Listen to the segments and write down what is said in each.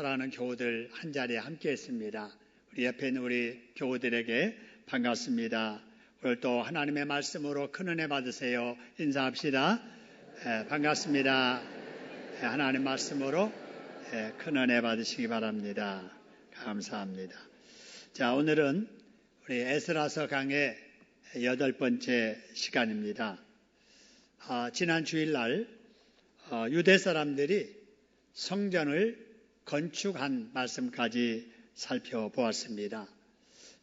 사랑하는 교우들 한자리에 함께 했습니다. 우리 옆에 있는 우리 교우들에게 반갑습니다. 오늘 또 하나님의 말씀으로 큰 은혜 받으세요. 인사합시다. 반갑습니다. 하나님 말씀으로 큰 은혜 받으시기 바랍니다. 감사합니다. 자, 오늘은 우리 에스라서 강의 8번째 시간입니다. 지난 주일날 유대 사람들이 성전을 건축한 말씀까지 살펴보았습니다.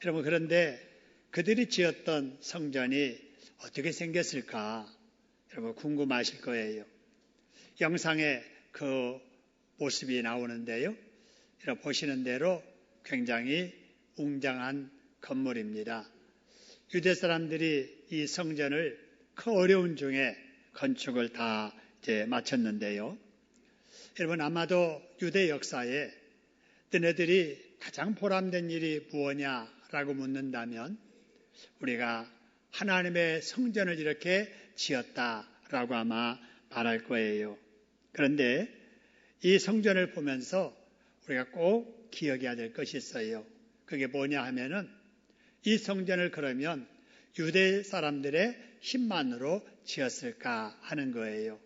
여러분, 그런데 그들이 지었던 성전이 어떻게 생겼을까? 여러분 궁금하실 거예요. 영상에 그 모습이 나오는데요. 여러분 보시는 대로 굉장히 웅장한 건물입니다. 유대 사람들이 이 성전을 그 어려운 중에 건축을 다 마쳤는데요. 여러분 아마도 유대 역사에 너네들이 가장 보람된 일이 무엇냐라고 묻는다면 우리가 하나님의 성전을 이렇게 지었다라고 아마 말할 거예요. 그런데 이 성전을 보면서 우리가 꼭 기억해야 될 것이 있어요. 그게 뭐냐 하면은 이 성전을 그러면 유대 사람들의 힘만으로 지었을까 하는 거예요.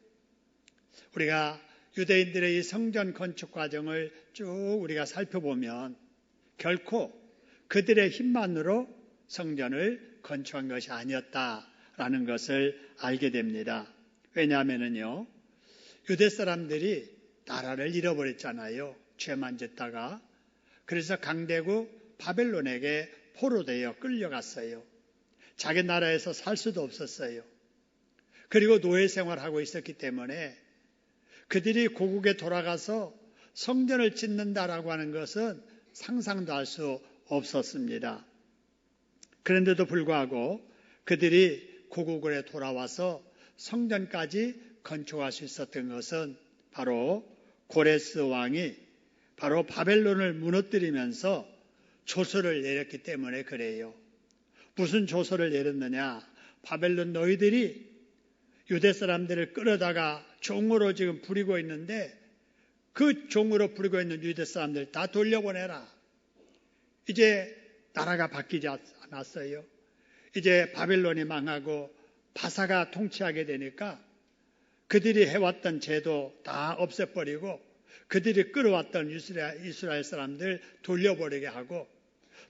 우리가 유대인들의 이 성전 건축 과정을 쭉 우리가 살펴보면 결코 그들의 힘만으로 성전을 건축한 것이 아니었다라는 것을 알게 됩니다. 왜냐하면요, 유대 사람들이 나라를 잃어버렸잖아요. 죄만 짓다가. 그래서 강대국 바벨론에게 포로되어 끌려갔어요. 자기 나라에서 살 수도 없었어요. 그리고 노예 생활하고 있었기 때문에 그들이 고국에 돌아가서 성전을 짓는다라고 하는 것은 상상도 할 수 없었습니다. 그런데도 불구하고 그들이 고국에 돌아와서 성전까지 건축할 수 있었던 것은 바로 고레스 왕이 바로 바벨론을 무너뜨리면서 조서를 내렸기 때문에 그래요. 무슨 조서를 내렸느냐? 바벨론 너희들이 유대 사람들을 끌어다가 종으로 지금 부리고 있는데 그 종으로 부리고 있는 유대 사람들 다 돌려보내라. 이제 나라가 바뀌지 않았어요. 이제 바벨론이 망하고 바사가 통치하게 되니까 그들이 해왔던 제도 다 없애버리고 그들이 끌어왔던 이스라엘 사람들 돌려보내게 하고,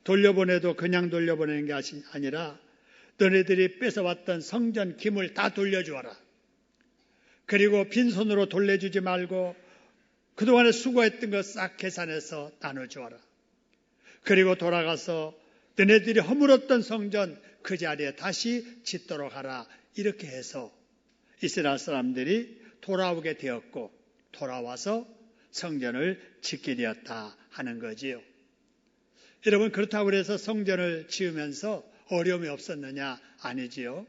돌려보내도 그냥 돌려보내는 게 아니라 너네들이 뺏어왔던 성전 기물 다 돌려주어라. 그리고 빈손으로 돌려주지 말고 그동안에 수고했던 거 싹 계산해서 나눠주어라. 그리고 돌아가서 너네들이 허물었던 성전 그 자리에 다시 짓도록 하라. 이렇게 해서 이스라엘 사람들이 돌아오게 되었고 돌아와서 성전을 짓게 되었다 하는 거지요. 여러분, 그렇다고 해서 성전을 지으면서 어려움이 없었느냐? 아니지요.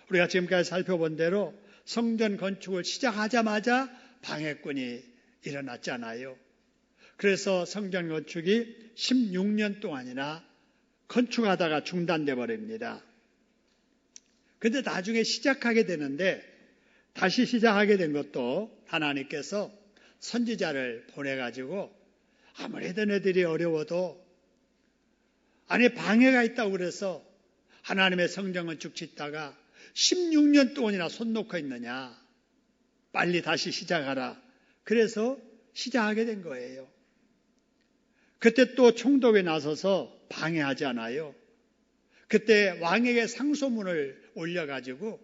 우리가 지금까지 살펴본 대로 성전 건축을 시작하자마자 방해꾼이 일어났잖아요. 그래서 성전 건축이 16년 동안이나 건축하다가 중단돼 버립니다. 그런데 나중에 시작하게 되는데 다시 시작하게 된 것도 하나님께서 선지자를 보내가지고 아무리 너네들이 어려워도 안에 방해가 있다고 그래서 하나님의 성전 건축 짓다가 16년 동안이나 손 놓고 있느냐. 빨리 다시 시작하라. 그래서 시작하게 된 거예요. 그때 또 총독에 나서서 방해하지 않아요. 그때 왕에게 상소문을 올려가지고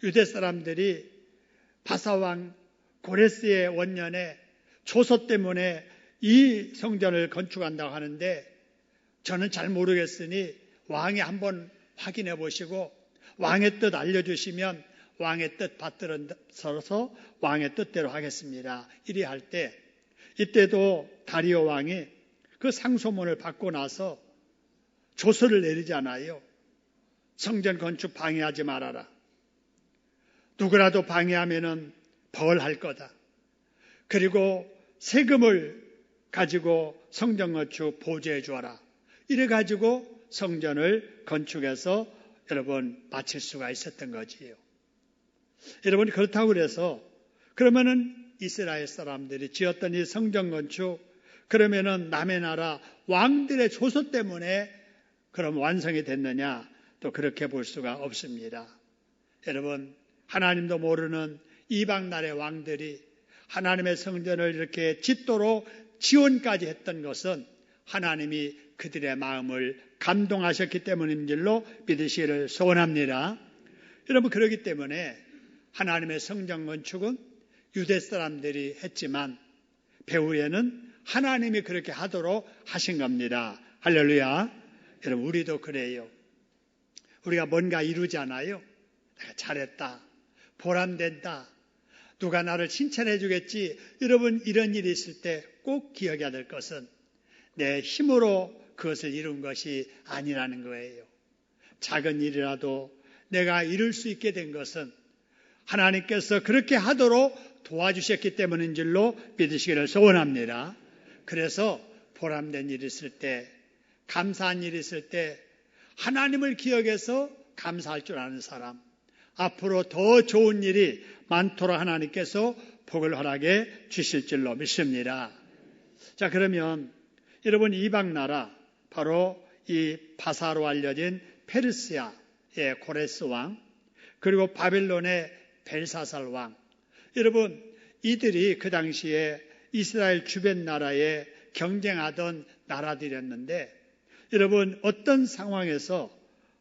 유대 사람들이 바사왕 고레스의 원년에 조서 때문에 이 성전을 건축한다고 하는데 저는 잘 모르겠으니 왕이 한번 확인해 보시고 왕의 뜻 알려주시면 왕의 뜻 받들어서 왕의 뜻대로 하겠습니다. 이리 할 때 이때도 다리오 왕이 그 상소문을 받고 나서 조서를 내리잖아요. 성전 건축 방해하지 말아라. 누구라도 방해하면은 벌할 거다. 그리고 세금을 가지고 성전 건축 보조해 주어라. 이래 가지고 성전을 건축해서 여러분 마칠 수가 있었던 거지요. 여러분, 그렇다고 그래서 그러면은 이스라엘 사람들이 지었던 이 성전 건축 그러면은 남의 나라 왕들의 조소 때문에 그럼 완성이 됐느냐? 또 그렇게 볼 수가 없습니다. 여러분, 하나님도 모르는 이방 나라의 왕들이 하나님의 성전을 이렇게 짓도록 지원까지 했던 것은 하나님이 그들의 마음을 감동하셨기 때문인 줄로 믿으시기를 소원합니다. 여러분, 그렇기 때문에 하나님의 성전 건축은 유대 사람들이 했지만 배후에는 하나님이 그렇게 하도록 하신 겁니다. 할렐루야. 여러분, 우리도 그래요. 우리가 뭔가 이루잖아요. 내가 잘했다, 보람된다, 누가 나를 칭찬해 주겠지. 여러분, 이런 일이 있을 때 꼭 기억해야 될 것은 내 힘으로 그것을 이룬 것이 아니라는 거예요. 작은 일이라도 내가 이룰 수 있게 된 것은 하나님께서 그렇게 하도록 도와주셨기 때문인 줄로 믿으시기를 소원합니다. 그래서 보람된 일이 있을 때, 감사한 일이 있을 때 하나님을 기억해서 감사할 줄 아는 사람, 앞으로 더 좋은 일이 많도록 하나님께서 복을 허락해 주실 줄로 믿습니다. 자, 그러면 여러분, 이방 나라, 바로 이 바사로 알려진 페르시아의 고레스 왕, 그리고 바벨론의 벨사살 왕, 여러분, 이들이 그 당시에 이스라엘 주변 나라에 경쟁하던 나라들이었는데, 여러분, 어떤 상황에서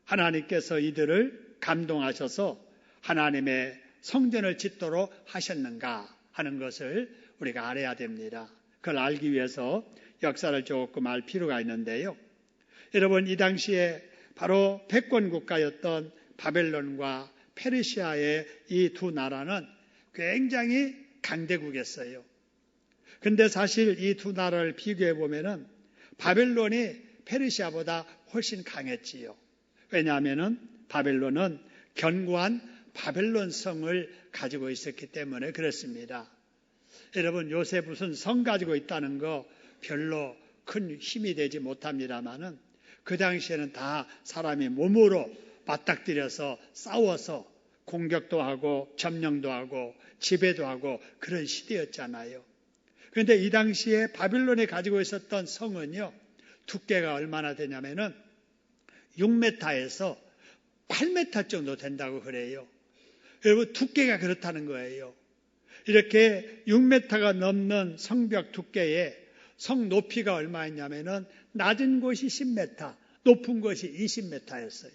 하나님께서 이들을 감동하셔서 하나님의 성전을 짓도록 하셨는가 하는 것을 우리가 알아야 됩니다. 그걸 알기 위해서 역사를 조금 알 필요가 있는데요. 여러분, 이 당시에 바로 패권 국가였던 바벨론과 페르시아의 이 두 나라는 굉장히 강대국이었어요. 근데 사실 이 두 나라를 비교해 보면은 바벨론이 페르시아보다 훨씬 강했지요. 왜냐하면은 바벨론은 견고한 바벨론 성을 가지고 있었기 때문에 그렇습니다. 여러분, 요새 무슨 성 가지고 있다는 거 별로 큰 힘이 되지 못합니다만은 그 당시에는 다 사람이 몸으로 맞닥뜨려서 싸워서 공격도 하고 점령도 하고 지배도 하고 그런 시대였잖아요. 그런데 이 당시에 바빌론이 가지고 있었던 성은요, 두께가 얼마나 되냐면은 6m에서 8m 정도 된다고 그래요. 여러분, 두께가 그렇다는 거예요. 이렇게 6m가 넘는 성벽 두께에 성 높이가 얼마였냐면은 낮은 곳이 10m, 높은 곳이 20m였어요.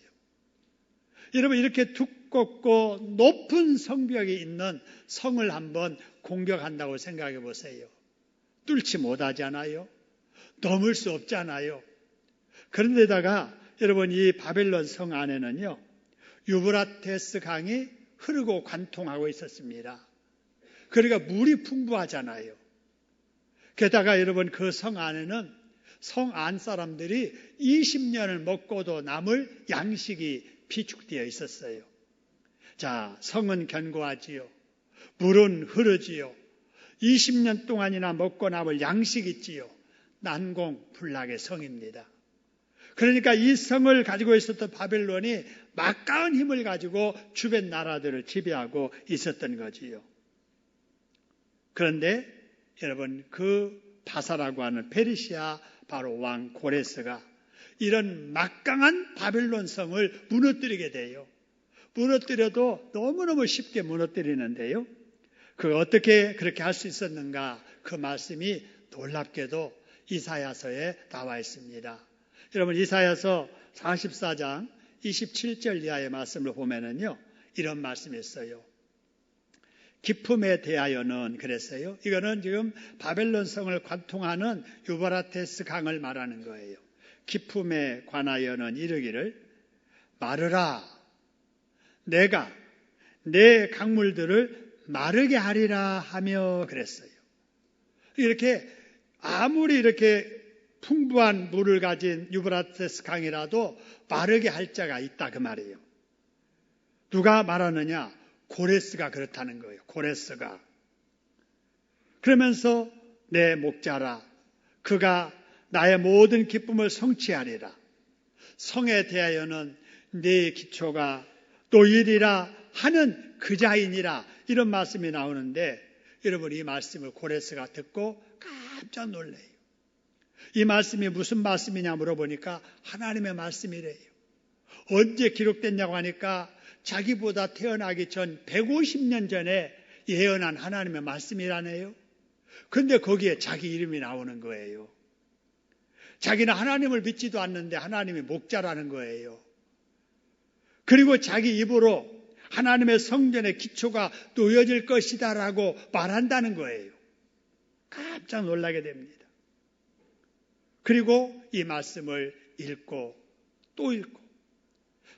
여러분, 이렇게 두껍고 높은 성벽이 있는 성을 한번 공격한다고 생각해 보세요. 뚫지 못하잖아요. 넘을 수 없잖아요. 그런데다가 여러분, 이 바벨론 성 안에는요, 유브라테스 강이 흐르고 관통하고 있었습니다. 그러니까 물이 풍부하잖아요. 게다가 여러분, 그 성 안에는 성 안 사람들이 20년을 먹고도 남을 양식이 비축되어 있었어요. 자, 성은 견고하지요. 물은 흐르지요. 20년 동안이나 먹고 남을 양식이 있지요. 난공불락의 성입니다. 그러니까 이 성을 가지고 있었던 바벨론이 막강한 힘을 가지고 주변 나라들을 지배하고 있었던 거지요. 그런데 여러분, 그 바사라고 하는 페르시아 바로 왕 고레스가 이런 막강한 바벨론 성을 무너뜨리게 돼요. 무너뜨려도 너무너무 쉽게 무너뜨리는데요. 그 어떻게 그렇게 할 수 있었는가? 그 말씀이 놀랍게도 이사야서에 나와 있습니다. 여러분, 이사야서 44장 27절 이하의 말씀을 보면은요, 이런 말씀이 있어요. 기품에 대하여는 그랬어요. 이거는 지금 바벨론 성을 관통하는 유브라테스 강을 말하는 거예요. 기품에 관하여는 이르기를 마르라, 내가 내 강물들을 마르게 하리라 하며 그랬어요. 이렇게 아무리 이렇게 풍부한 물을 가진 유브라테스 강이라도 마르게 할 자가 있다, 그 말이에요. 누가 말하느냐? 고레스가 그렇다는 거예요. 고레스가. 그러면서 내 목자라, 그가 나의 모든 기쁨을 성취하리라. 성에 대하여는 네 기초가 노일이라 하는 그자이니라, 이런 말씀이 나오는데, 여러분, 이 말씀을 고레스가 듣고 깜짝 놀래요. 이 말씀이 무슨 말씀이냐 물어보니까 하나님의 말씀이래요. 언제 기록됐냐고 하니까 자기보다 태어나기 전 150년 전에 예언한 하나님의 말씀이라네요. 그런데 거기에 자기 이름이 나오는 거예요. 자기는 하나님을 믿지도 않는데 하나님이 목자라는 거예요. 그리고 자기 입으로 하나님의 성전의 기초가 놓여질 것이다라고 말한다는 거예요. 깜짝 놀라게 됩니다. 그리고 이 말씀을 읽고 또 읽고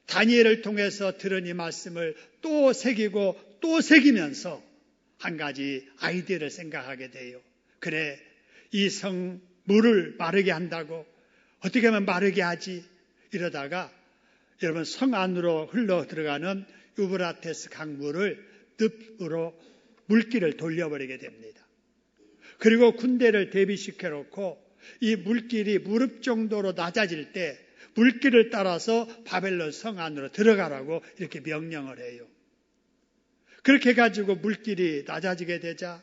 다니엘을 통해서 들은 이 말씀을 또 새기고 또 새기면서 한 가지 아이디어를 생각하게 돼요. 그래, 이 성물을 마르게 한다고 어떻게 하면 마르게 하지? 이러다가 여러분 성 안으로 흘러 들어가는 유브라테스 강물을 늪으로 물길을 돌려버리게 됩니다. 그리고 군대를 대비시켜 놓고 이 물길이 무릎 정도로 낮아질 때 물길을 따라서 바벨론 성 안으로 들어가라고 이렇게 명령을 해요. 그렇게 해가지고 물길이 낮아지게 되자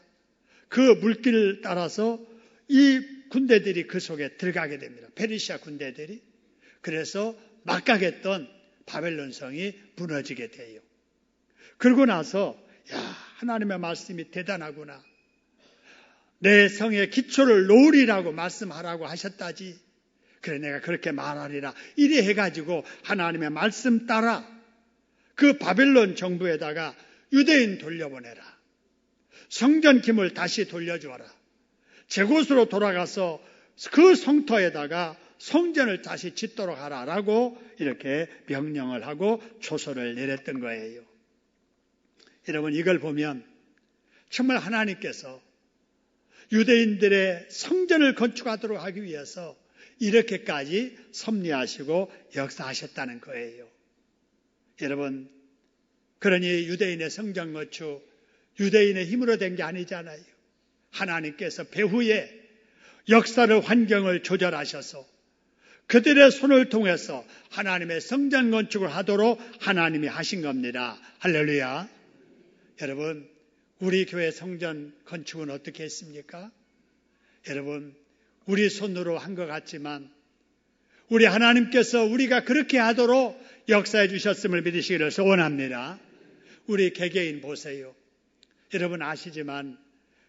그 물길을 따라서 이 군대들이 그 속에 들어가게 됩니다. 페르시아 군대들이. 그래서 막강했던 바벨론 성이 무너지게 돼요. 그러고 나서 하나님의 말씀이 대단하구나. 내 성의 기초를 놓으리라고 말씀하라고 하셨다지. 그래 내가 그렇게 말하리라. 이래 해가지고 하나님의 말씀 따라 그 바벨론 정부에다가 유대인 돌려보내라. 성전 기물 다시 돌려주어라. 제 곳으로 돌아가서 그 성터에다가 성전을 다시 짓도록 하라라고 이렇게 명령을 하고 조서를 내렸던 거예요. 여러분 이걸 보면 정말 하나님께서 유대인들의 성전을 건축하도록 하기 위해서 이렇게까지 섭리하시고 역사하셨다는 거예요. 여러분, 그러니 유대인의 성전 건축, 유대인의 힘으로 된 게 아니잖아요. 하나님께서 배후에 역사를 환경을 조절하셔서 그들의 손을 통해서 하나님의 성전 건축을 하도록 하나님이 하신 겁니다. 할렐루야. 여러분, 우리 교회 성전 건축은 어떻게 했습니까? 여러분, 우리 손으로 한 것 같지만 우리 하나님께서 우리가 그렇게 하도록 역사해 주셨음을 믿으시기를 소원합니다. 우리 개개인 보세요. 여러분 아시지만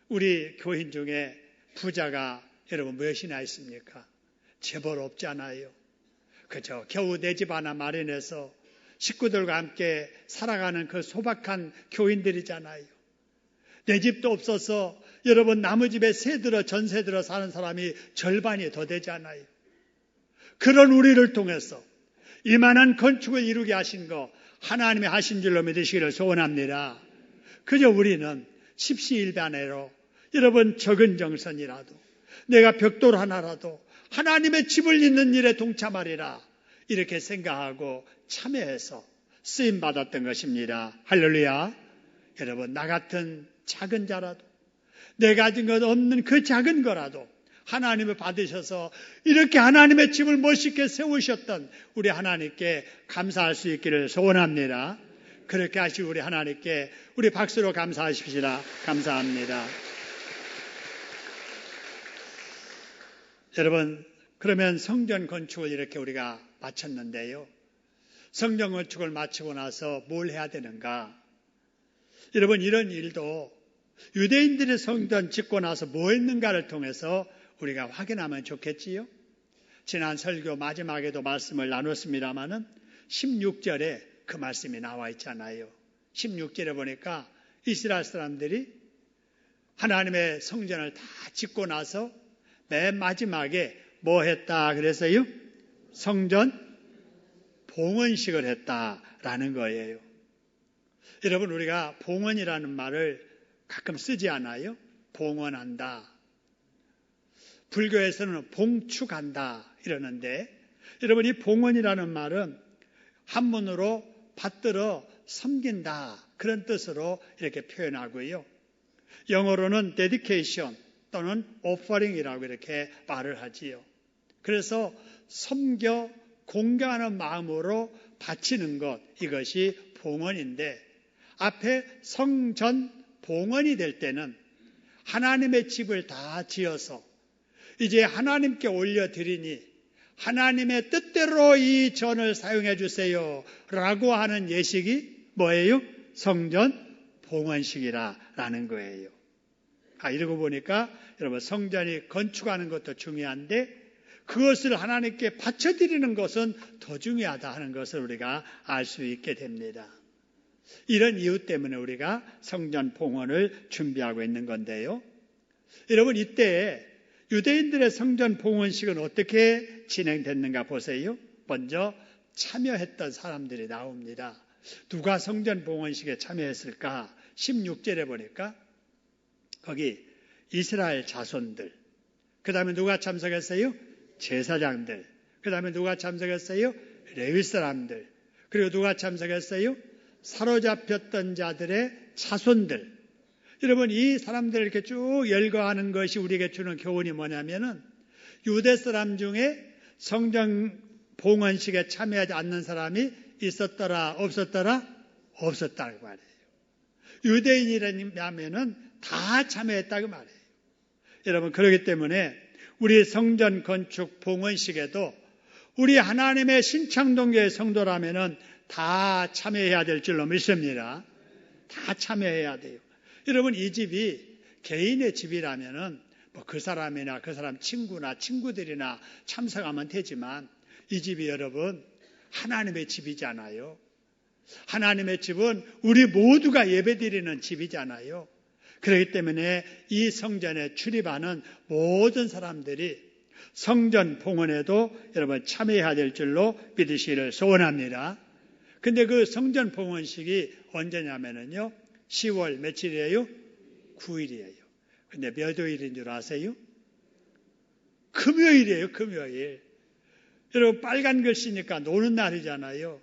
우리 교인 중에 부자가 여러분 몇이나 있습니까? 제법 없잖아요. 그저 겨우 내 집 하나 마련해서 식구들과 함께 살아가는 그 소박한 교인들이잖아요. 내 집도 없어서 여러분 남의 집에 전세 들어 사는 사람이 절반이 더 되잖아요. 그런 우리를 통해서 이만한 건축을 이루게 하신 거 하나님이 하신 줄로 믿으시기를 소원합니다. 그저 우리는 십시일반으로 여러분 적은 정선이라도 내가 벽돌 하나라도 하나님의 집을 잇는 일에 동참하리라 이렇게 생각하고 참여해서 쓰임받았던 것입니다. 할렐루야. 여러분 나 같은 작은 자라도 내가 가진 것 없는 그 작은 거라도 하나님을 받으셔서 이렇게 하나님의 집을 멋있게 세우셨던 우리 하나님께 감사할 수 있기를 소원합니다. 그렇게 하실 우리 하나님께 우리 박수로 감사하십시다. 감사합니다. 여러분, 그러면 성전 건축을 이렇게 우리가 마쳤는데요. 성전 건축을 마치고 나서 뭘 해야 되는가? 여러분, 이런 일도 유대인들의 성전 짓고 나서 뭐 했는가를 통해서 우리가 확인하면 좋겠지요. 지난 설교 마지막에도 말씀을 나눴습니다마는 16절에 그 말씀이 나와 있잖아요. 16절에 보니까 이스라엘 사람들이 하나님의 성전을 다 짓고 나서 맨 마지막에 뭐 했다 그래서요? 성전 봉헌식을 했다라는 거예요. 여러분 우리가 봉헌이라는 말을 가끔 쓰지 않아요? 봉헌한다. 불교에서는 봉축한다 이러는데 여러분 이 봉헌이라는 말은 한문으로 받들어 섬긴다 그런 뜻으로 이렇게 표현하고요. 영어로는 dedication 또는 offering이라고 이렇게 말을 하지요. 그래서 섬겨 공경하는 마음으로 바치는 것 이것이 봉헌인데 앞에 성전 봉헌이 될 때는 하나님의 집을 다 지어서 이제 하나님께 올려드리니 하나님의 뜻대로 이 전을 사용해 주세요 라고 하는 예식이 뭐예요? 성전 봉헌식이라는 거예요. 이러고 보니까 여러분 성전이 건축하는 것도 중요한데 그것을 하나님께 바쳐드리는 것은 더 중요하다 하는 것을 우리가 알 수 있게 됩니다. 이런 이유 때문에 우리가 성전 봉헌을 준비하고 있는 건데요. 여러분 이때 유대인들의 성전 봉헌식은 어떻게 진행됐는가 보세요. 먼저 참여했던 사람들이 나옵니다. 누가 성전 봉헌식에 참여했을까? 16절에 보니까 거기 이스라엘 자손들, 그 다음에 누가 참석했어요? 제사장들, 그 다음에 누가 참석했어요? 레위 사람들, 그리고 누가 참석했어요? 사로잡혔던 자들의 자손들. 여러분 이 사람들을 이렇게 쭉 열거하는 것이 우리에게 주는 교훈이 뭐냐면은 유대 사람 중에 성전 봉헌식에 참여하지 않는 사람이 있었더라 없었더라? 없었다고 말이에요. 유대인이라면은 다 참여했다고 말이에요. 여러분 그렇기 때문에 우리 성전 건축 봉헌식에도 우리 하나님의 신창동교회 성도라면은 다 참여해야 될 줄로 믿습니다. 다 참여해야 돼요. 여러분 이 집이 개인의 집이라면은 뭐 그 사람이나 그 사람 친구나 친구들이나 참석하면 되지만 이 집이 여러분 하나님의 집이잖아요. 하나님의 집은 우리 모두가 예배드리는 집이잖아요. 그렇기 때문에 이 성전에 출입하는 모든 사람들이 성전 봉헌에도 여러분 참여해야 될 줄로 믿으시기를 소원합니다. 근데 그 성전 봉헌식이 언제냐면은요 10월 며칠이에요? 9일이에요. 근데 몇 요일인 줄 아세요? 금요일이에요. 금요일. 여러분 빨간 글씨니까 노는 날이잖아요.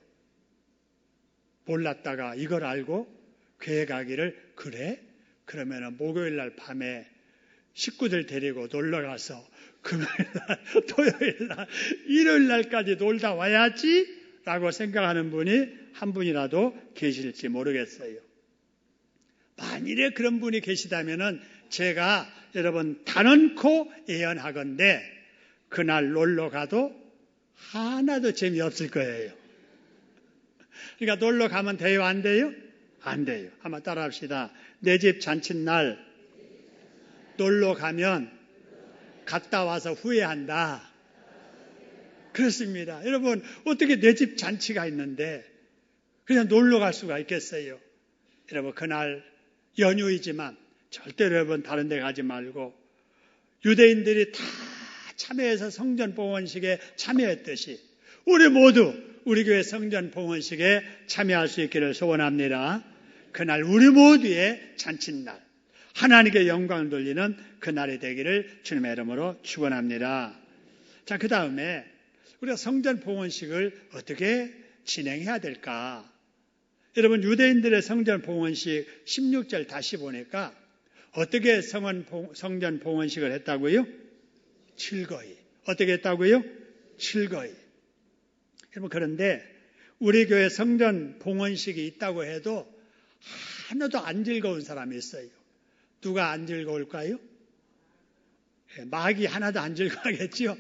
몰랐다가 이걸 알고 교회 가기를 그래? 그러면은 목요일 날 밤에 식구들 데리고 놀러 가서 금요일 날, 토요일 날, 일요일 날까지 놀다 와야지 라고 생각하는 분이 한 분이라도 계실지 모르겠어요. 만일에 그런 분이 계시다면은 제가 여러분 단언코 예언하건대 그날 놀러 가도 하나도 재미없을 거예요. 그러니까 놀러 가면 돼요? 안 돼요? 안 돼요. 한번 따라합시다. 내 집 잔칫날 놀러 가면 갔다 와서 후회한다. 그렇습니다. 여러분 어떻게 내 집 잔치가 있는데 그냥 놀러 갈 수가 있겠어요? 여러분 그날 연휴이지만 절대로 여러분 다른 데 가지 말고 유대인들이 다 참여해서 성전 봉헌식에 참여했듯이 우리 모두 우리 교회 성전 봉헌식에 참여할 수 있기를 소원합니다. 그날 우리 모두의 잔칫날, 하나님께 영광을 돌리는 그날이 되기를 주님의 이름으로 축원합니다. 자, 그 다음에 우리가 성전 봉헌식을 어떻게 진행해야 될까? 여러분 유대인들의 성전 봉헌식 16절 다시 보니까 어떻게 성전 봉헌식을 했다고요? 즐거이. 어떻게 했다고요? 즐거이. 여러분 그런데 우리 교회 성전 봉헌식이 있다고 해도 하나도 안 즐거운 사람이 있어요. 누가 안 즐거울까요? 마귀 하나도 안 즐거워하겠죠.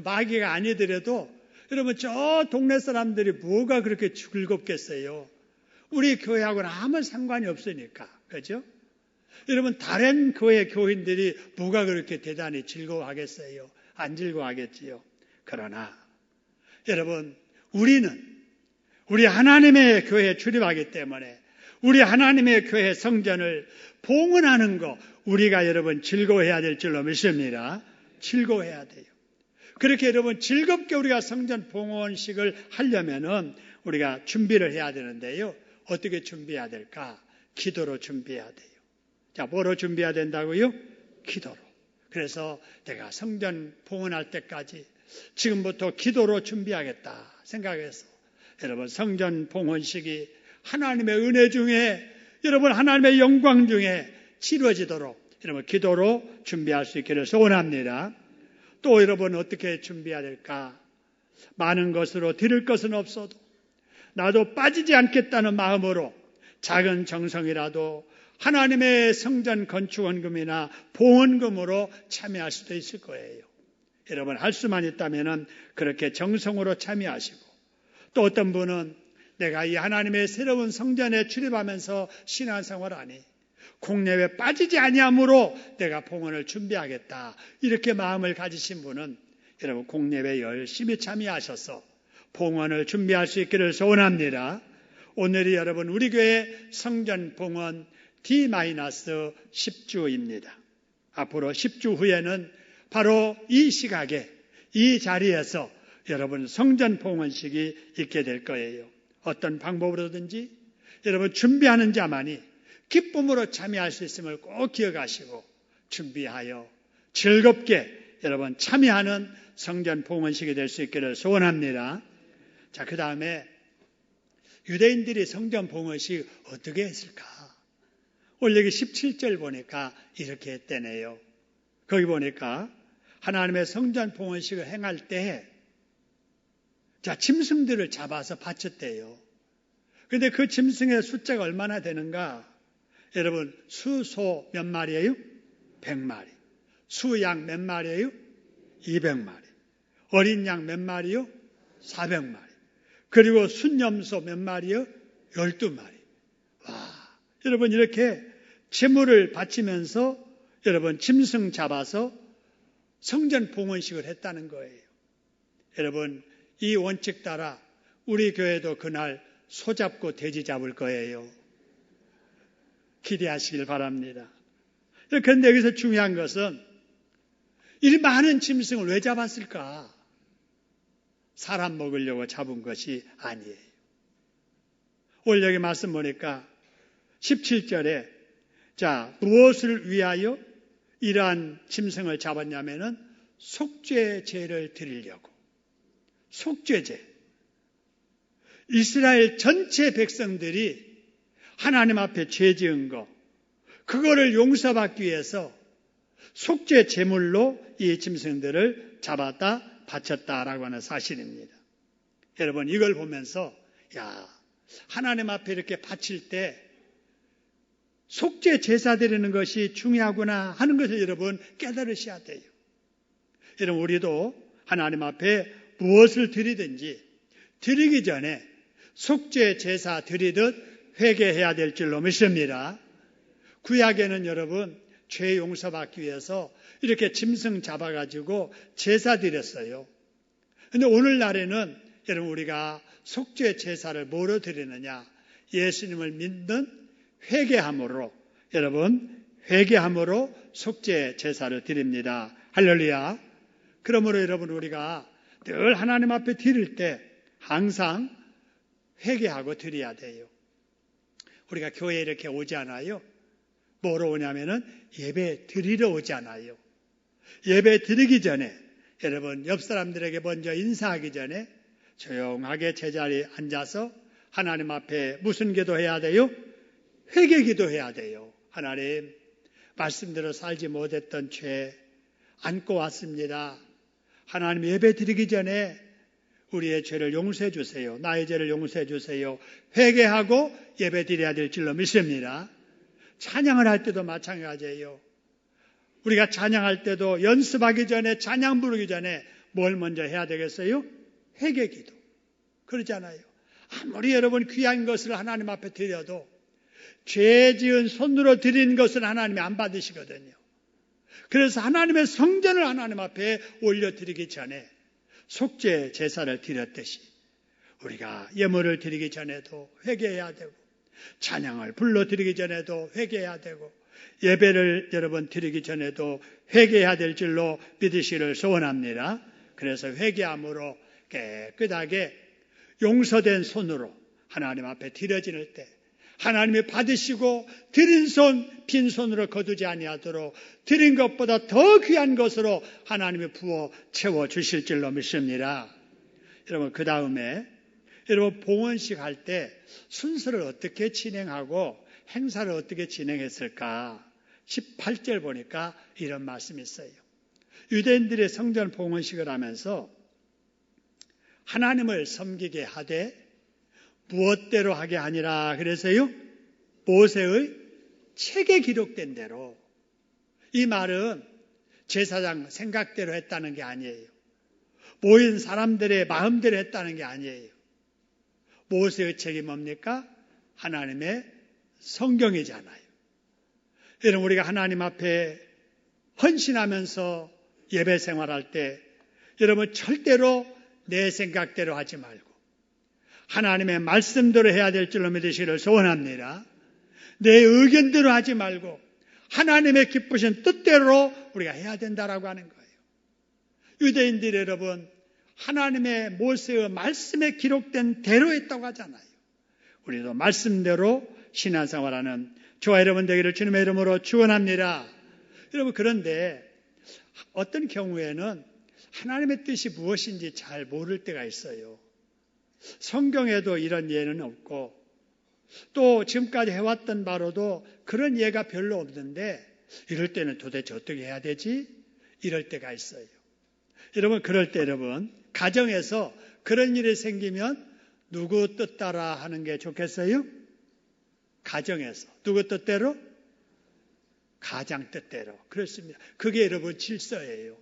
마귀가 아니더라도 여러분 저 동네 사람들이 뭐가 그렇게 즐겁겠어요. 우리 교회하고는 아무 상관이 없으니까. 그렇죠? 여러분 다른 교회 교인들이 뭐가 그렇게 대단히 즐거워하겠어요? 안 즐거워하겠지요. 그러나 여러분 우리는 우리 하나님의 교회에 출입하기 때문에 우리 하나님의 교회 성전을 봉헌하는 거 우리가 여러분 즐거워해야 될 줄로 믿습니다. 즐거워해야 돼요. 그렇게 여러분 즐겁게 우리가 성전 봉헌식을 하려면은 우리가 준비를 해야 되는데요. 어떻게 준비해야 될까? 기도로 준비해야 돼요. 자, 뭐로 준비해야 된다고요? 기도로. 그래서 내가 성전 봉헌할 때까지 지금부터 기도로 준비하겠다 생각해서 여러분 성전 봉헌식이 하나님의 은혜 중에 여러분 하나님의 영광 중에 치러지도록 여러분 기도로 준비할 수 있기를 소원합니다. 또 여러분 어떻게 준비해야 될까? 많은 것으로 드릴 것은 없어도 나도 빠지지 않겠다는 마음으로 작은 정성이라도 하나님의 성전 건축원금이나 봉헌금으로 참여할 수도 있을 거예요. 여러분 할 수만 있다면 그렇게 정성으로 참여하시고, 또 어떤 분은 내가 이 하나님의 새로운 성전에 출입하면서 신앙생활하니 국내에 빠지지 아니함으로 내가 봉헌을 준비하겠다, 이렇게 마음을 가지신 분은 여러분 국내에 열심히 참여하셔서 봉헌을 준비할 수 있기를 소원합니다. 오늘이 여러분 우리 교회 성전 봉헌 D-10주입니다. 앞으로 10주 후에는 바로 이 시각에 이 자리에서 여러분 성전 봉헌식이 있게 될 거예요. 어떤 방법으로든지 여러분 준비하는 자만이 기쁨으로 참여할 수 있음을 꼭 기억하시고 준비하여 즐겁게 여러분 참여하는 성전 봉헌식이 될 수 있기를 소원합니다. 자, 그 다음에 유대인들이 성전 봉헌식 어떻게 했을까? 오늘 여기 17절 보니까 이렇게 했대네요. 거기 보니까 하나님의 성전 봉헌식을 행할 때 짐승들을 잡아서 바쳤대요. 그런데 그 짐승의 숫자가 얼마나 되는가? 여러분, 수소 몇 마리예요? 100마리. 수양 몇 마리예요? 200마리. 어린 양 몇 마리요? 400마리. 그리고 순염소 몇 마리요? 12마리. 와, 여러분 이렇게 제물을 바치면서 여러분 짐승 잡아서 성전 봉헌식을 했다는 거예요. 여러분 이 원칙 따라 우리 교회도 그날 소 잡고 돼지 잡을 거예요. 기대하시길 바랍니다. 그런데 여기서 중요한 것은 이 많은 짐승을 왜 잡았을까? 사람 먹으려고 잡은 것이 아니에요. 오늘 여기 말씀 보니까 17절에 무엇을 위하여 이러한 짐승을 잡았냐면은 속죄제를 드리려고. 속죄제. 이스라엘 전체 백성들이 하나님 앞에 죄 지은 거, 그거를 용서받기 위해서 속죄 제물로 이 짐승들을 잡았다 바쳤다라고 하는 사실입니다. 여러분 이걸 보면서 하나님 앞에 이렇게 바칠 때 속죄 제사 드리는 것이 중요하구나 하는 것을 여러분 깨달으셔야 돼요. 여러분 우리도 하나님 앞에 무엇을 드리든지 드리기 전에 속죄 제사 드리듯 회개해야 될 줄로 믿습니다. 구약에는 여러분 죄 용서받기 위해서 이렇게 짐승 잡아가지고 제사 드렸어요. 그런데 오늘날에는 여러분 우리가 속죄 제사를 뭐로 드리느냐? 예수님을 믿는 회개함으로, 여러분 회개함으로 속죄 제사를 드립니다. 할렐루야. 그러므로 여러분 우리가 늘 하나님 앞에 드릴 때 항상 회개하고 드려야 돼요. 우리가 교회에 이렇게 오지 않아요? 뭐로 오냐면은 예배 드리러 오지 않아요. 예배 드리기 전에 여러분 옆 사람들에게 먼저 인사하기 전에 조용하게 제자리에 앉아서 하나님 앞에 무슨 기도해야 돼요? 회개 기도해야 돼요. 하나님, 말씀대로 살지 못했던 죄 안고 왔습니다. 하나님 예배 드리기 전에 우리의 죄를 용서해 주세요. 나의 죄를 용서해 주세요. 회개하고 예배 드려야 될 줄로 믿습니다. 찬양을 할 때도 마찬가지예요. 우리가 찬양할 때도 연습하기 전에, 찬양 부르기 전에 뭘 먼저 해야 되겠어요? 회개 기도. 그러잖아요. 아무리 여러분 귀한 것을 하나님 앞에 드려도 죄 지은 손으로 드린 것은 하나님이 안 받으시거든요. 그래서 하나님의 성전을 하나님 앞에 올려드리기 전에 속죄 제사를 드렸듯이 우리가 예물을 드리기 전에도 회개해야 되고, 찬양을 불러드리기 전에도 회개해야 되고, 예배를 여러분 드리기 전에도 회개해야 될 줄로 믿으시기를 소원합니다. 그래서 회개함으로 깨끗하게 용서된 손으로 하나님 앞에 드려질 때 하나님이 받으시고 드린 손 빈손으로 거두지 아니하도록 드린 것보다 더 귀한 것으로 하나님이 부어 채워주실 줄로 믿습니다. 여러분 그 다음에 여러분 봉헌식 할 때 순서를 어떻게 진행하고 행사를 어떻게 진행했을까? 18절 보니까 이런 말씀이 있어요. 유대인들의 성전 봉헌식을 하면서 하나님을 섬기게 하되 무엇대로 하게 하니라 그래서요, 모세의 책에 기록된 대로. 이 말은 제사장 생각대로 했다는 게 아니에요. 모인 사람들의 마음대로 했다는 게 아니에요. 모세의 책이 뭡니까? 하나님의 성경이잖아요. 여러분, 우리가 하나님 앞에 헌신하면서 예배 생활할 때 여러분 절대로 내 생각대로 하지 말고 하나님의 말씀대로 해야 될 줄로 믿으시기를 소원합니다. 내 의견대로 하지 말고 하나님의 기쁘신 뜻대로 우리가 해야 된다라고 하는 거예요. 유대인들이 여러분 하나님의 모세의 말씀에 기록된 대로 했다고 하잖아요. 우리도 말씀대로 신앙생활하는 저와 여러분 되기를 주님의 이름으로 축원합니다. 여러분, 그런데 어떤 경우에는 하나님의 뜻이 무엇인지 잘 모를 때가 있어요. 성경에도 이런 예는 없고 또 지금까지 해왔던 바로도 그런 예가 별로 없는데 이럴 때는 도대체 어떻게 해야 되지? 이럴 때가 있어요. 여러분, 그럴 때 여러분 가정에서 그런 일이 생기면 누구 뜻 따라 하는 게 좋겠어요? 가정에서 누구 뜻대로? 가장 뜻대로. 그렇습니다. 그게 여러분 질서예요.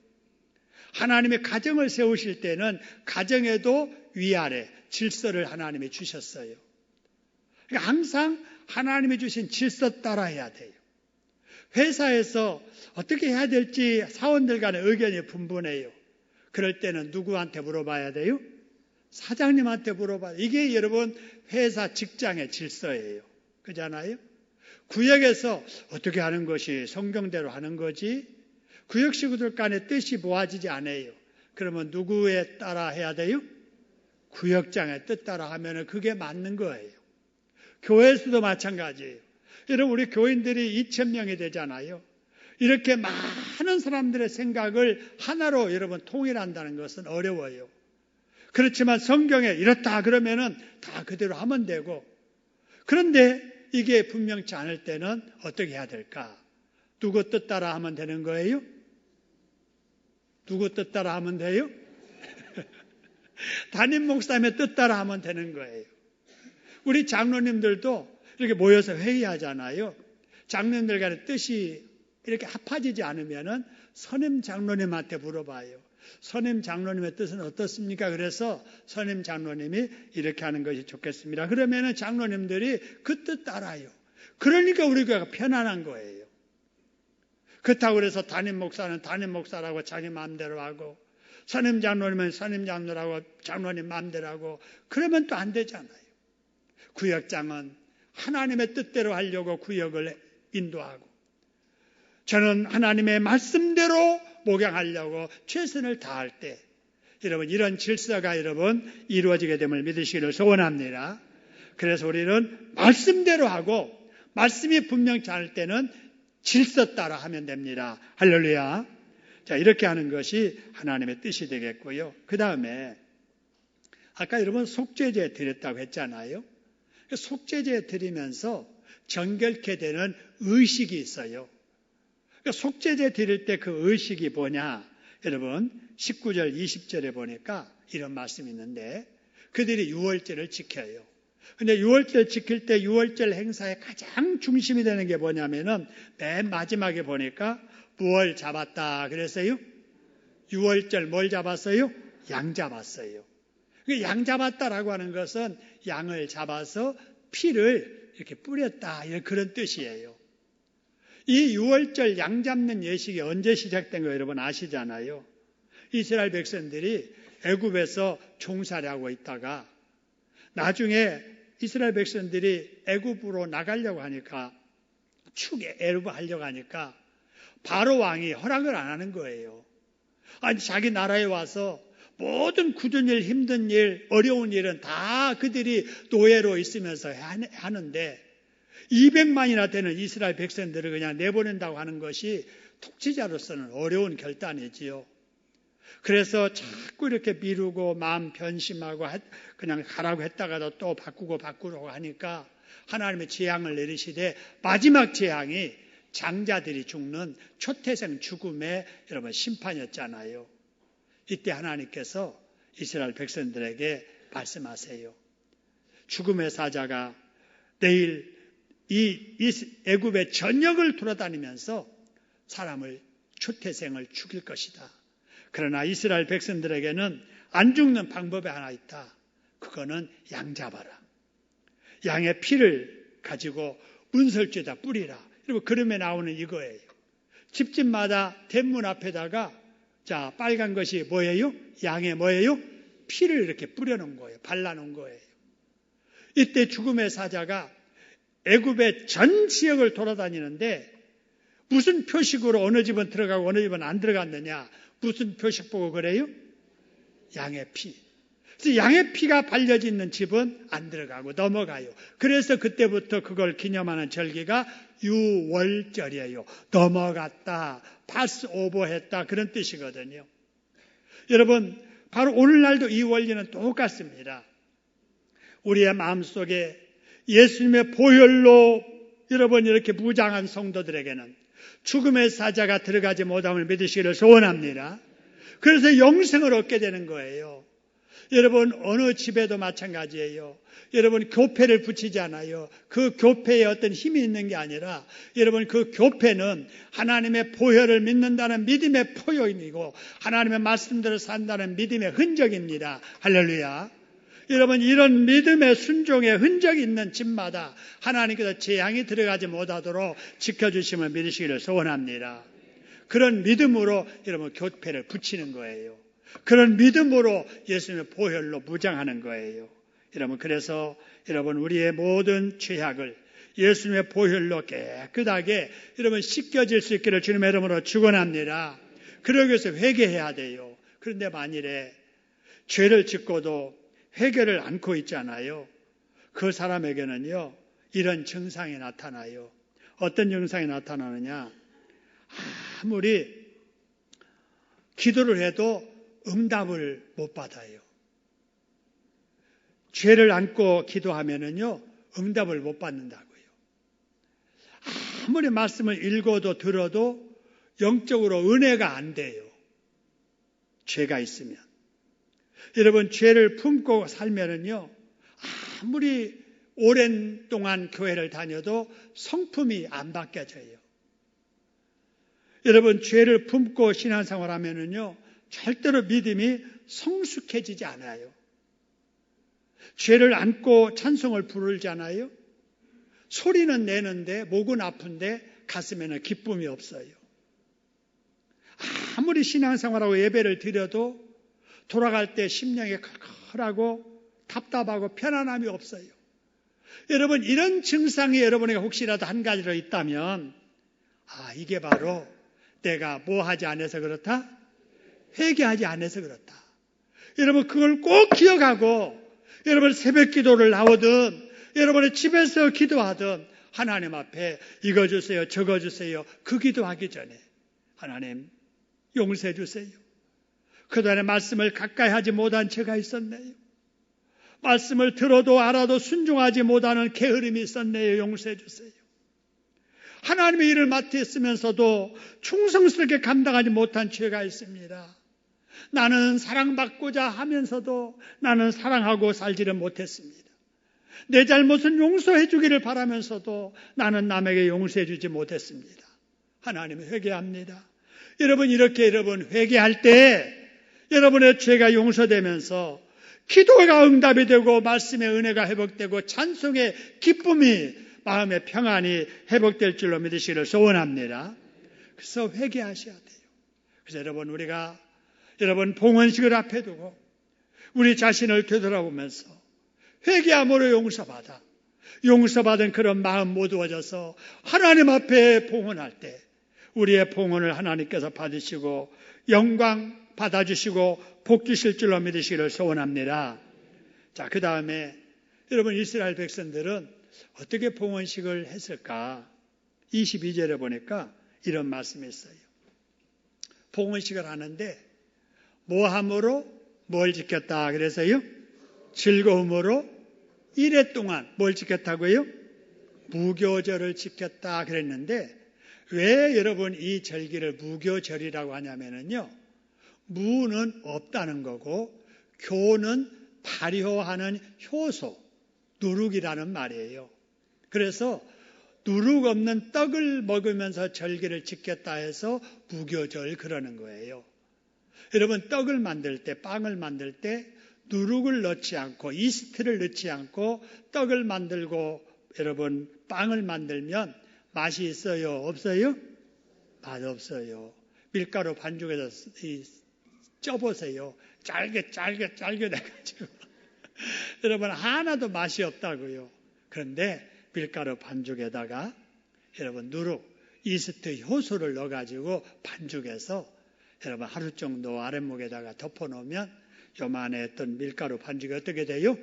하나님의 가정을 세우실 때는 가정에도 위아래 질서를 하나님이 주셨어요. 그러니까 항상 하나님이 주신 질서 따라 해야 돼요. 회사에서 어떻게 해야 될지 사원들 간의 의견이 분분해요. 그럴 때는 누구한테 물어봐야 돼요? 사장님한테 물어봐야 돼요. 이게 여러분 회사 직장의 질서예요. 그렇잖아요? 구역에서 어떻게 하는 것이 성경대로 하는 거지? 구역 식구들 간의 뜻이 모아지지 않아요. 그러면 누구에 따라 해야 돼요? 구역장의 뜻 따라 하면 그게 맞는 거예요. 교회에서도 마찬가지예요. 여러분, 우리 교인들이 2,000명이 되잖아요. 이렇게 많은 사람들의 생각을 하나로 여러분 통일한다는 것은 어려워요. 그렇지만 성경에 이렇다 그러면은 다 그대로 하면 되고, 그런데 이게 분명치 않을 때는 어떻게 해야 될까? 누구 뜻 따라 하면 되는 거예요? 누구 뜻 따라 하면 돼요? 담임 목사님의 뜻 따라 하면 되는 거예요. 우리 장로님들도 이렇게 모여서 회의하잖아요. 장로님들 간의 뜻이 이렇게 합하지지 않으면은 선임 장로님한테 물어봐요. 선임 장로님의 뜻은 어떻습니까? 그래서 선임 장로님이 이렇게 하는 것이 좋겠습니다. 그러면은 장로님들이 그 뜻 따라요. 그러니까 우리 교회가 편안한 거예요. 그렇다고 그래서 담임 목사는 담임 목사라고 자기 마음대로 하고 선임 장로님은 선임 장로라고 장로님 마음대로 하고 그러면 또 안 되잖아요. 구역장은 하나님의 뜻대로 하려고 구역을 인도하고 저는 하나님의 말씀대로 목양하려고 최선을 다할 때 여러분 이런 질서가 여러분 이루어지게 됨을 믿으시기를 소원합니다. 그래서 우리는 말씀대로 하고 말씀이 분명치 않을 때는 질서 따라 하면 됩니다. 할렐루야. 자, 이렇게 하는 것이 하나님의 뜻이 되겠고요. 그 다음에 아까 여러분 속죄제 드렸다고 했잖아요. 속죄제 드리면서 정결케 되는 의식이 있어요. 속죄제 드릴 때 그 의식이 뭐냐? 여러분 19절 20절에 보니까 이런 말씀이 있는데 그들이 유월절을 지켜요. 근데 유월절 지킬 때 유월절 행사의 가장 중심이 되는 게 뭐냐면은 맨 마지막에 보니까 무얼 잡았다 그랬어요? 유월절 뭘 잡았어요? 양 잡았어요. 양 잡았다라고 하는 것은 양을 잡아서 피를 이렇게 뿌렸다 이런 그런 뜻이에요. 이 유월절 양 잡는 예식이 언제 시작된 거 여러분 아시잖아요. 이스라엘 백성들이 애굽에서 종살이하고 있다가 나중에 이스라엘 백성들이 애굽으로 나가려고 하니까 축에 애굽하려고 하니까 바로 왕이 허락을 안 하는 거예요. 아니 자기 나라에 와서 모든 굳은 일, 힘든 일, 어려운 일은 다 그들이 노예로 있으면서 하는데 200만이나 되는 이스라엘 백성들을 그냥 내보낸다고 하는 것이 통치자로서는 어려운 결단이지요. 그래서 자꾸 이렇게 미루고 마음 변심하고 그냥 가라고 했다가도 또 바꾸고 하니까 하나님의 재앙을 내리시되 마지막 재앙이 장자들이 죽는 초태생 죽음의 여러분 심판이었잖아요. 이때 하나님께서 이스라엘 백성들에게 말씀하세요. 죽음의 사자가 내일 이 애굽의 전역을 돌아다니면서 사람을 초태생을 죽일 것이다. 그러나 이스라엘 백성들에게는 안 죽는 방법이 하나 있다. 그거는 양 잡아라. 양의 피를 가지고 문설주에다 뿌리라. 그리고 그림에 나오는 이거예요. 집집마다 대문 앞에다가 자, 빨간 것이 뭐예요? 양의 뭐예요? 피를 이렇게 뿌려놓은 거예요. 발라놓은 거예요. 이때 죽음의 사자가 애굽의 전 지역을 돌아다니는데 무슨 표식으로 어느 집은 들어가고 어느 집은 안 들어갔느냐? 무슨 표식 보고 그래요? 양의 피. 그래서 양의 피가 발려져 있는 집은 안 들어가고 넘어가요. 그래서 그때부터 그걸 기념하는 절기가 유월절이에요. 넘어갔다, 파스오버했다 그런 뜻이거든요. 여러분, 바로 오늘날도 이 원리는 똑같습니다. 우리의 마음속에 예수님의 보혈로 여러분 이렇게 무장한 성도들에게는 죽음의 사자가 들어가지 못함을 믿으시기를 소원합니다. 그래서 영생을 얻게 되는 거예요. 여러분 어느 집에도 마찬가지예요. 여러분 교패를 붙이지 않아요. 그 교패에 어떤 힘이 있는 게 아니라 여러분 그 교패는 하나님의 보혈을 믿는다는 믿음의 포효이고 하나님의 말씀대로 산다는 믿음의 흔적입니다. 할렐루야. 여러분 이런 믿음의 순종의 흔적이 있는 집마다 하나님께서 재앙이 들어가지 못하도록 지켜주심을 믿으시기를 소원합니다. 그런 믿음으로 여러분 교패를 붙이는 거예요. 그런 믿음으로 예수님의 보혈로 무장하는 거예요. 여러분 그래서 여러분 우리의 모든 죄악을 예수님의 보혈로 깨끗하게 여러분 씻겨질 수 있기를 주님의 이름으로 축원합니다. 그러기 위해서 회개해야 돼요. 그런데 만일에 죄를 짓고도 회개를 않고 있잖아요. 그 사람에게는요 이런 증상이 나타나요. 어떤 증상이 나타나느냐? 아무리 기도를 해도 응답을 못 받아요. 죄를 안고 기도하면은요 응답을 못 받는다고요. 아무리 말씀을 읽어도 들어도 영적으로 은혜가 안 돼요. 죄가 있으면. 여러분 죄를 품고 살면은요 아무리 오랜 동안 교회를 다녀도 성품이 안 바뀌어져요. 여러분 죄를 품고 신앙생활 하면은요 절대로 믿음이 성숙해지지 않아요. 죄를 안고 찬송을 부르잖아요. 소리는 내는데 목은 아픈데 가슴에는 기쁨이 없어요. 아무리 신앙생활하고 예배를 드려도 돌아갈 때 심령이 칼칼하고 답답하고 편안함이 없어요. 여러분 이런 증상이 여러분에게 혹시라도 한 가지로 있다면 이게 바로 내가 뭐 하지 않아서 그렇다? 회개하지 않아서 그렇다. 여러분 그걸 꼭 기억하고 여러분 새벽 기도를 나오든 여러분의 집에서 기도하든 하나님 앞에 이거 주세요 저거 주세요 그 기도하기 전에 하나님 용서해 주세요. 그동안에 말씀을 가까이 하지 못한 죄가 있었네요. 말씀을 들어도 알아도 순종하지 못하는 게으름이 있었네요. 용서해 주세요. 하나님의 일을 맡았으면서도 충성스럽게 감당하지 못한 죄가 있습니다. 나는 사랑받고자 하면서도 나는 사랑하고 살지를 못했습니다. 내 잘못은 용서해 주기를 바라면서도 나는 남에게 용서해 주지 못했습니다. 하나님 회개합니다. 여러분 이렇게 여러분 회개할 때 여러분의 죄가 용서되면서 기도가 응답이 되고 말씀의 은혜가 회복되고 찬송의 기쁨이 마음의 평안이 회복될 줄로 믿으시기를 소원합니다. 그래서 회개하셔야 돼요. 그래서 여러분 우리가 여러분 봉헌식을 앞에 두고 우리 자신을 되돌아보면서 회개함으로 용서받은 그런 마음 모두어져서 하나님 앞에 봉헌할 때 우리의 봉헌을 하나님께서 받으시고 영광 받아주시고 복 주실 줄로 믿으시기를 소원합니다. 자, 그 다음에 여러분 이스라엘 백성들은 어떻게 봉헌식을 했을까? 22절에 보니까 이런 말씀이 있어요. 봉헌식을 하는데 뭐함으로 뭘 지켰다 그래서요? 즐거움으로 1회 동안 뭘 지켰다고요? 무교절을 지켰다 그랬는데 왜 여러분 이 절기를 무교절이라고 하냐면요. 무는 없다는 거고 교는 발효하는 효소, 누룩이라는 말이에요. 그래서 누룩 없는 떡을 먹으면서 절기를 지켰다 해서 무교절 그러는 거예요. 여러분, 떡을 만들 때, 빵을 만들 때 누룩을 넣지 않고 이스트를 넣지 않고 떡을 만들고 여러분 빵을 만들면 맛이 있어요? 없어요? 맛없어요. 밀가루 반죽에서 쪄보세요. 잘게 돼가지고 여러분 하나도 맛이 없다고요. 그런데 밀가루 반죽에다가 여러분 누룩, 이스트, 효소를 넣어가지고 반죽해서 여러분 하루 정도 아랫목에다가 덮어놓으면 요만했던 밀가루 반죽이 어떻게 돼요?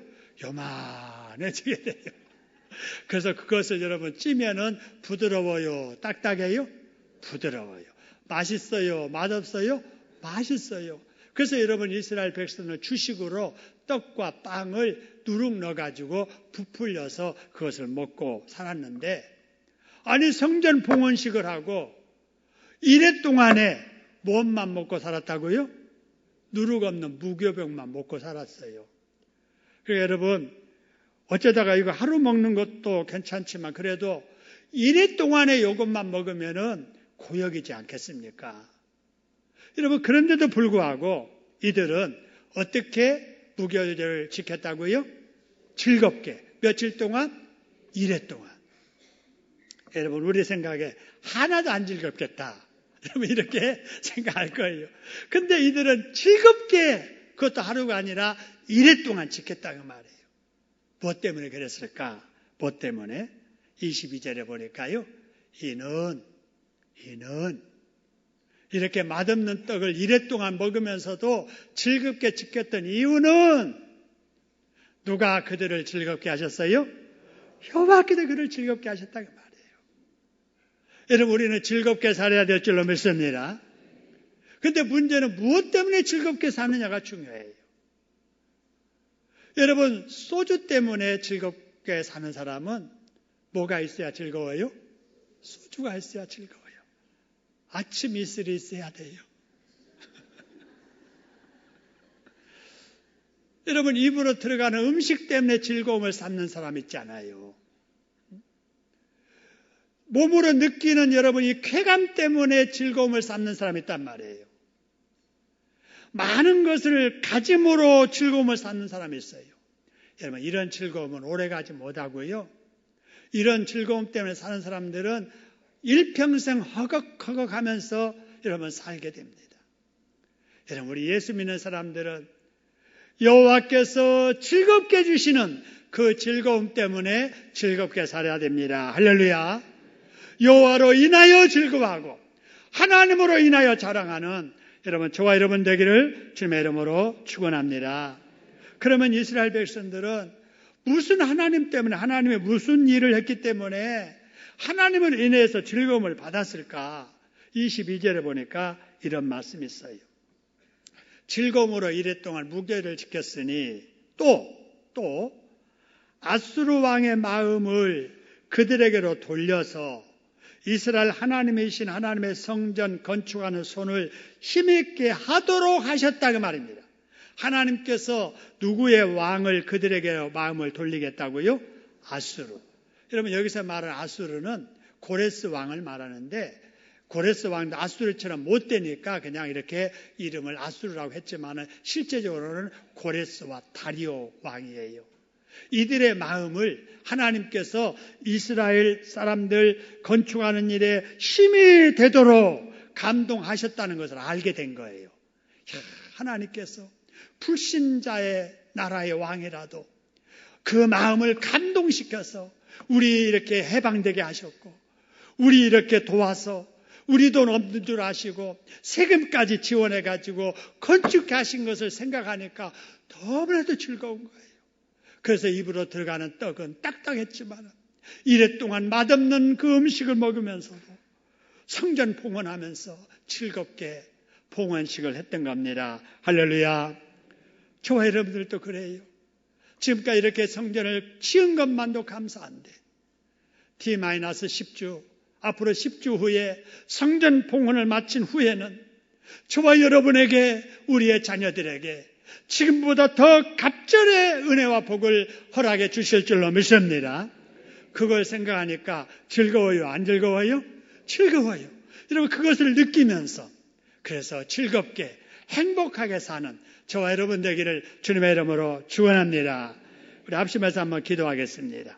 요만해지게 돼요. 그래서 그것을 여러분 찌면은 부드러워요? 딱딱해요? 부드러워요. 맛있어요? 맛없어요? 맛있어요. 그래서 여러분 이스라엘 백성은 주식으로 떡과 빵을 누룩 넣어가지고 부풀려서 그것을 먹고 살았는데, 아니 성전 봉헌식을 하고 이래 동안에 무엇만 먹고 살았다고요? 누룩 없는 무교병만 먹고 살았어요. 그러니까 여러분 어쩌다가 이거 하루 먹는 것도 괜찮지만 그래도 이래 동안에 이것만 먹으면은 고역이지 않겠습니까? 여러분 그런데도 불구하고 이들은 어떻게 무교절을 지켰다고요? 즐겁게. 며칠 동안? 이래 동안. 여러분 우리 생각에 하나도 안 즐겁겠다. 여러분 이렇게 생각할 거예요. 근데 이들은 즐겁게 그것도 하루가 아니라 이래 동안 지켰다는 말이에요. 뭐 때문에 그랬을까? 뭐 때문에? 22절에 보니까요. 이는 이렇게 맛없는 떡을 이래 동안 먹으면서도 즐겁게 지켰던 이유는 누가 그들을 즐겁게 하셨어요? 여호와께서 그들을 즐겁게 하셨다는 말이에요. 여러분 우리는 즐겁게 살아야 될 줄로 믿습니다. 그런데 문제는 무엇 때문에 즐겁게 사느냐가 중요해요. 여러분 소주 때문에 즐겁게 사는 사람은 뭐가 있어야 즐거워요? 소주가 있어야 즐거워요. 아침 이슬이 있어야 돼요. 여러분 입으로 들어가는 음식 때문에 즐거움을 삼는 사람 있잖아요. 몸으로 느끼는 여러분 이 쾌감 때문에 즐거움을 삼는 사람이 있단 말이에요. 많은 것을 가짐으로 즐거움을 삼는 사람이 있어요. 여러분 이런 즐거움은 오래가지 못하고요. 이런 즐거움 때문에 사는 사람들은 일평생 허걱허걱하면서 여러분 살게 됩니다. 여러분 우리 예수 믿는 사람들은 여호와께서 즐겁게 주시는 그 즐거움 때문에 즐겁게 살아야 됩니다. 할렐루야. 여호와로 인하여 즐거워하고 하나님으로 인하여 자랑하는 여러분 저와 여러분 되기를 주님의 이름으로 축원합니다. 그러면 이스라엘 백성들은 무슨 하나님 때문에 하나님의 무슨 일을 했기 때문에 하나님을 인해서 즐거움을 받았을까? 22절에 보니까 이런 말씀이 있어요. 즐거움으로 이랫동안 무교를 지켰으니 또 아수르 왕의 마음을 그들에게로 돌려서 이스라엘 하나님이신 하나님의 성전 건축하는 손을 힘있게 하도록 하셨다 그 말입니다. 하나님께서 누구의 왕을 그들에게 마음을 돌리겠다고요? 아수르. 여러분 여기서 말하는 아수르는 고레스 왕을 말하는데 고레스 왕도 아수르처럼 못되니까 그냥 이렇게 이름을 아수르라고 했지만 실제적으로는 고레스와 다리오 왕이에요. 이들의 마음을 하나님께서 이스라엘 사람들 건축하는 일에 힘이 되도록 감동하셨다는 것을 알게 된 거예요. 하나님께서 불신자의 나라의 왕이라도 그 마음을 감동시켜서 우리 이렇게 해방되게 하셨고 우리 이렇게 도와서 우리 돈 없는 줄 아시고 세금까지 지원해가지고 건축해 하신 것을 생각하니까 너무나도 즐거운 거예요. 그래서 입으로 들어가는 떡은 딱딱했지만 이랫동안 맛없는 그 음식을 먹으면서도 성전 봉헌하면서 즐겁게 봉헌식을 했던 겁니다. 할렐루야. 저와 여러분들도 그래요. 지금까지 이렇게 성전을 지은 것만도 감사한데 T-10주 앞으로 10주 후에 성전 봉헌을 마친 후에는 저와 여러분에게 우리의 자녀들에게 지금보다 더 갑절의 은혜와 복을 허락해 주실 줄로 믿습니다. 그걸 생각하니까 즐거워요? 안 즐거워요? 즐거워요. 여러분 그것을 느끼면서 그래서 즐겁게 행복하게 사는 저와 여러분 되기를 주님의 이름으로 축원합니다. 우리 합심해서 한번 기도하겠습니다.